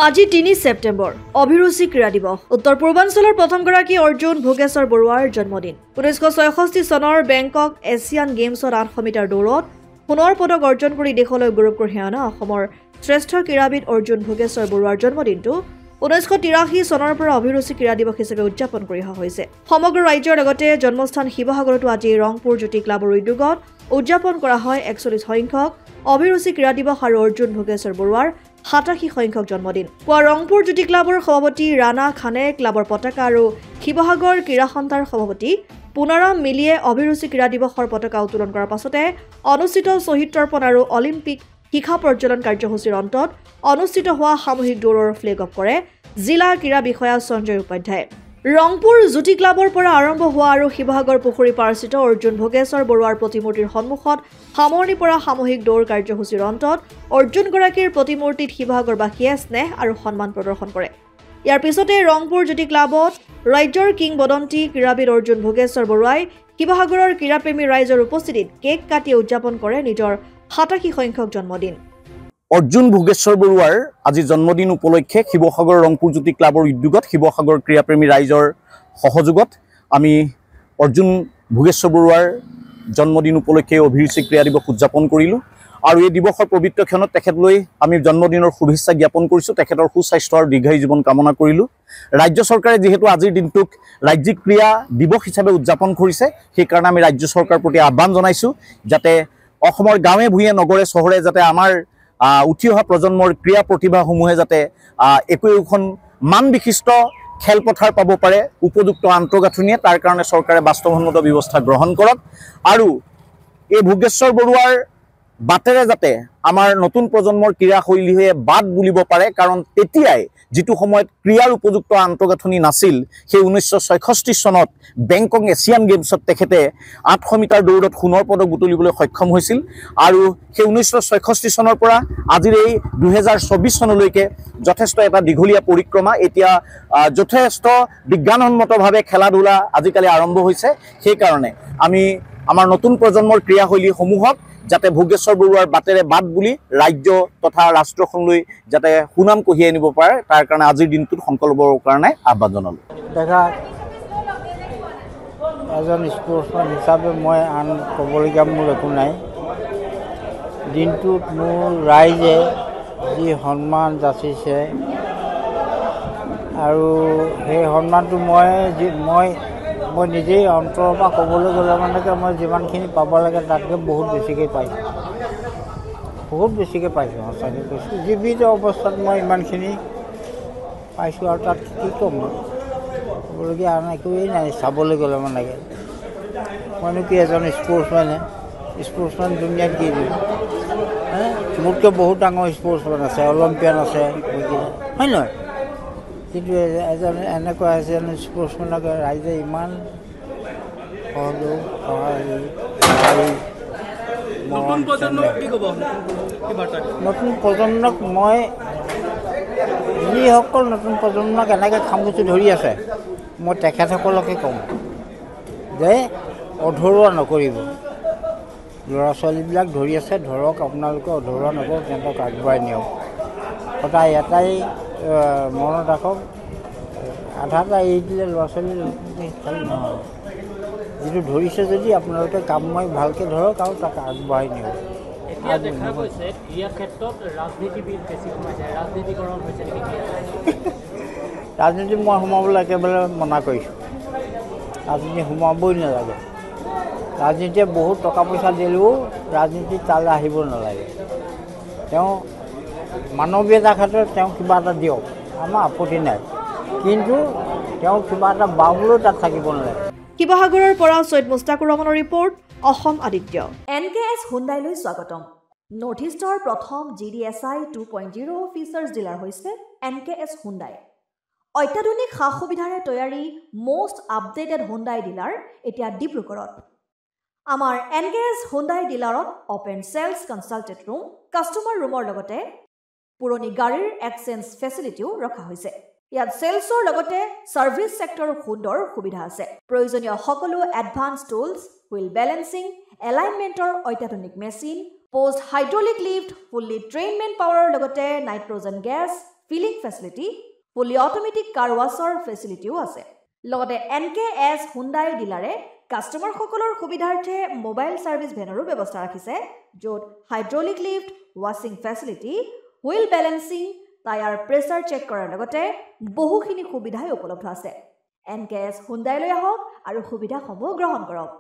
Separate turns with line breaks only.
আজি ৩ ছেপ্টেম্বৰ অভিৰুচি ক্ৰীড়া দিৱস উত্তৰ পূৰ্বাঞ্চলৰ প্ৰথমগৰাকী অৰ্জুন ভোগেশ্বৰ বৰুৱাৰ জন্মদিন ১৯৬৬ চনৰ বেংকক এছিয়ান গেমছত ৮০০ মিটাৰ দৌৰত সোণৰ পদক অৰ্জন কৰি দেশলৈ গৌৰৱ কঢ়িয়াই অনা অসমৰ শ্ৰেষ্ঠ ক্ৰীড়াবিদ অৰ্জুন ভোগেশ্বৰ বৰুৱাৰ জন্মদিনটো ১৯৮৩ চনৰ পৰা অভিৰুচি ক্ৰীড়া দিৱস হিচাপে উদযাপন কৰি অহা হৈছে সমগ্ৰ ৰাজ্যৰ লগতে জন্মস্থান শিৱসাগৰতো আজি ৰংপুৰ জ্যোতি ক্লাবৰ উদ্যোগত উদযাপন কৰা হয় ৪১ সংখ্যক অভিৰুচি ক্ৰীড়া দিৱস আৰু অৰ্জুন ভোগেশ্বৰ বৰুৱাৰ ৮৭ সংখ্যক জন্মদিন পুৱা ৰংপুৰ জ্যোতি ক্লাবৰ সভাপতি ৰাণা খানে ক্লাবৰ পতাকা আৰু শিৱসাগৰ ক্ৰীড়া সন্থাৰ সভাপতি পুনাৰাম মিলিয়ে অভিৰুচি ক্ৰীড়া দিৱসৰ পতাকা উত্তোলন কৰাৰ পাছতে অনুষ্ঠিত শ্বহীদ তৰ্পণ আৰু অলিম্পিক শিখা প্ৰজ্বলন কাৰ্যসূচীৰ অন্তত অনুষ্ঠিত হোৱা সামূহিক দৌৰৰ ফ্লেগ অফ কৰে জিলা ক্ৰীড়া বিষয়া সঞ্জয় উপাধ্যায়ে ৰংপুৰ জ্যোতি ক্লাবৰ পৰা আৰম্ভ হোৱা আৰু শিৱসাগৰ পুখুৰী পাৰস্থিত অৰ্জুন ভোগেশ্বৰ বৰুৱাৰ প্ৰতিমূৰ্তিৰ সন্মুখত সামৰণি পৰা সামূহিক দৌৰ কাৰ্যসূচীৰ অন্তত অৰ্জুনগৰাকীৰ প্ৰতিমূৰ্তিত শিৱসাগৰবাসীয়ে স্নেহ আৰু সন্মান প্ৰদৰ্শন কৰে ইয়াৰ পিছতে ৰংপুৰ জ্যোতি ক্লাবত ৰাজ্যৰ কিংবদন্তি ক্ৰীড়াবিদ অৰ্জুন ভোগেশ্বৰ বৰুৱাই শিৱসাগৰৰ ক্ৰীড়াপ্ৰেমী ৰাইজৰ উপস্থিতিত কেক কাটি উদযাপন কৰে নিজৰ ৮৭ সংখ্যক জন্মদিন
অৰ্জুন ভোগেশ্বৰ বৰুৱাৰ আজি জন্মদিন উপলক্ষে শিৱসাগৰ ৰংপুৰ জ্যোতি ক্লাবৰ উদ্যোগত শিৱসাগৰ ক্ৰীড়াপ্ৰেমী ৰাইজৰ সহযোগত আমি অৰ্জুন ভোগেশ্বৰ বৰুৱাৰ জন্মদিন উপলক্ষে অভিৰুচি ক্ৰীড়া দিৱস উদযাপন কৰিলোঁ আৰু এই দিৱসৰ পবিত্ৰ ক্ষণত তেখেতলৈ আমি জন্মদিনৰ শুভেচ্ছা জ্ঞাপন কৰিছোঁ তেখেতৰ সুস্বাস্থ্য আৰু দীৰ্ঘায়ু জীৱন কামনা কৰিলোঁ ৰাজ্য চৰকাৰে যিহেতু আজিৰ দিনটোক ৰাজ্যিক ক্ৰীড়া দিৱস হিচাপে উদযাপন কৰিছে সেইকাৰণে আমি ৰাজ্য চৰকাৰৰ প্ৰতি আহ্বান জনাইছোঁ যাতে অসমৰ গাঁৱে ভূঞে নগৰে চহৰে যাতে আমাৰ উঠি অহা প্ৰজন্মৰ ক্ৰীড়া প্ৰতিভাসমূহে যাতে একোখন মান বিশিষ্ট খেলপথাৰ পাব পাৰে উপযুক্ত আন্তঃগাঁথনিয়ে তাৰ কাৰণে চৰকাৰে বাস্তৱসন্মত ব্যৱস্থা গ্ৰহণ কৰক আৰু এই ভোগেশ্বৰ বৰুৱাৰ বাটেৰে যাতে আমাৰ নতুন প্ৰজন্মৰ ক্ৰীড়া শৈলীয়ে বাট বুলিব পাৰে কাৰণ তেতিয়াই যিটো সময়ত ক্ৰীড়াৰ উপযুক্ত আন্তঃগাঁথনি নাছিল সেই ১৯৬৬ চনত বেংকক এছিয়ান গেমছত তেখেতে ৮০০ মিটাৰ দৌৰত সোণৰ পদক বুটলিবলৈ সক্ষম হৈছিল আৰু সেই ১৯৬৬ চনৰ পৰা আজিৰ এই ২০২৪ চনলৈকে যথেষ্ট এটা দীঘলীয়া পৰিক্ৰমা এতিয়া যথেষ্ট বিজ্ঞানসন্মতভাৱে খেলা ধূলা আজিকালি আৰম্ভ হৈছে সেইকাৰণে আমি আমাৰ নতুন প্ৰজন্মৰ ক্ৰীড়া শৈলীসমূহক যাতে ভোগেশ্বৰ বৰুৱাৰ বাটেৰে বাট বুলি ৰাজ্য তথা ৰাষ্ট্ৰখনলৈ যাতে সুনাম কঢ়িয়াই আনিব পাৰে তাৰ কাৰণে আজিৰ দিনটোত সংকল্পৰ কাৰণে আহ্বান জনালোঁ
দেখা এজন স্পৰ্টছমেন হিচাপে মই আন ক'বলগীয়া মোৰ একো নাই দিনটোত মোৰ ৰাইজে যি সন্মান যাচিছে আৰু সেই সন্মানটো মই নিজেই অন্তৰৰ পৰা ক'বলৈ গ'লে মানে মই যিমানখিনি পাব লাগে তাতকৈ বহুত বেছিকৈ পাইছোঁ সঁচাকৈ কৈছোঁ জীৱিত অৱস্থাত মই ইমানখিনি পাইছোঁ আৰু তাত কি ক'ম ক'বলগীয়া আন একোৱেই নাই চাবলৈ গ'লে মানে মইনো কি এজন স্পৰ্টছমেন দুনিয়াত কি দিম মোতকৈ বহুত ডাঙৰ স্পৰ্টছমেন আছে অলিম্পিয়ান আছে হয় নহয় কিন্তু এজন এনেকুৱা এজন স্পৰ্টছমেনক ৰাইজে ইমান সহযোগ নতুন প্ৰজন্মক মই যিসকল নতুন প্ৰজন্মক এনেকৈ খামুচি ধৰি আছে মই তেখেতসকলকে ক'ম যে অধৰুৱা নকৰিব ল'ৰা ছোৱালীবিলাক ধৰি আছে ধৰক আপোনালোকে অধৰুৱা নকৰক তেওঁলোকক আগবঢ়াই নিয়ক সদায় এটাই মনত ৰাখক আধাটা এৰি দিলে ল'ৰা ছোৱালী খেল নহয় যিটো ধৰিছে যদি আপোনালোকে কাম মই ভালকৈ ধৰক আৰু তাক আগবঢ়াই নিয়ক ৰাজনীতিত মই সোমাবলৈ একেবাৰে মনা কৰিছোঁ ৰাজনীতি সোমাবই নালাগে ৰাজনীতিয়ে বহুত টকা পইচা দিলেও ৰাজনীতিত তালৈ আহিব নালাগে তেওঁ মানৱীয়তাৰ ক্ষেত্ৰত তেওঁ কিবা এটা দিয়ক আমাৰ আপত্তি নাই কিন্তু তেওঁ কিবা এটা বাবলৈ তাত থাকিব নালাগে
শিৱসাগৰৰ পৰা সৈয়দ মুস্তাকুৰ ৰহমানৰ ৰিপৰ্ট অসম আদিত্য NKS হুণ্ডাইলৈ স্বাগতম নৰ্থ ইষ্টৰ প্ৰথম GDSI 2.0 ফিচাৰ্ছ ডিলাৰ হৈছে NKS হুণ্ডাই অত্যাধুনিক সা সুবিধাৰে তৈয়াৰী মষ্ট আপডেটেড হুণ্ডাই ডিলাৰ এতিয়া ডিব্ৰুগড়ত আমাৰ NKS হুণ্ডাই ডিলাৰত open sales consulted room customer ৰুমৰ লগতে পুৰণি গাড়ীৰ এক্সচেঞ্জ ফেচিলিটিও ৰখা হৈছে ইয়াত সেলছৰ লগতে সাৰ্ভিস সেক্টৰৰ সুন্দৰ সুবিধা আছে প্ৰয়োজনীয় সকলো এডভান্স টুলছ হুইল বেলেন্সিং এলাইনমেন্টৰ অত্যাধুনিক machine post hydraulic lift fully ট্ৰেইনমেন্ট পাৱাৰৰ লগতে nitrogen gas filling facility, fully automatic car ৱাছৰ ফেচিলিটিও আছে। লগতে NKS হুণ্ডাই ডিলাৰে কাষ্টমাৰসকলৰ সুবিধাৰ্থে মোবাইল ছাৰ্ভিচ ভেনৰো ব্যৱস্থা ৰাখিছে, য'ত হাইড্ৰলিক লিফ্ট, ৱাছিং facility, wheel balancing, tyre pressure check কৰাৰ লগতে বহুখিনি সুবিধাই উপলব্ধ আছে। NKS হুণ্ডাইলৈ আহক আৰু সুবিধাসমূহ গ্ৰহণ কৰক।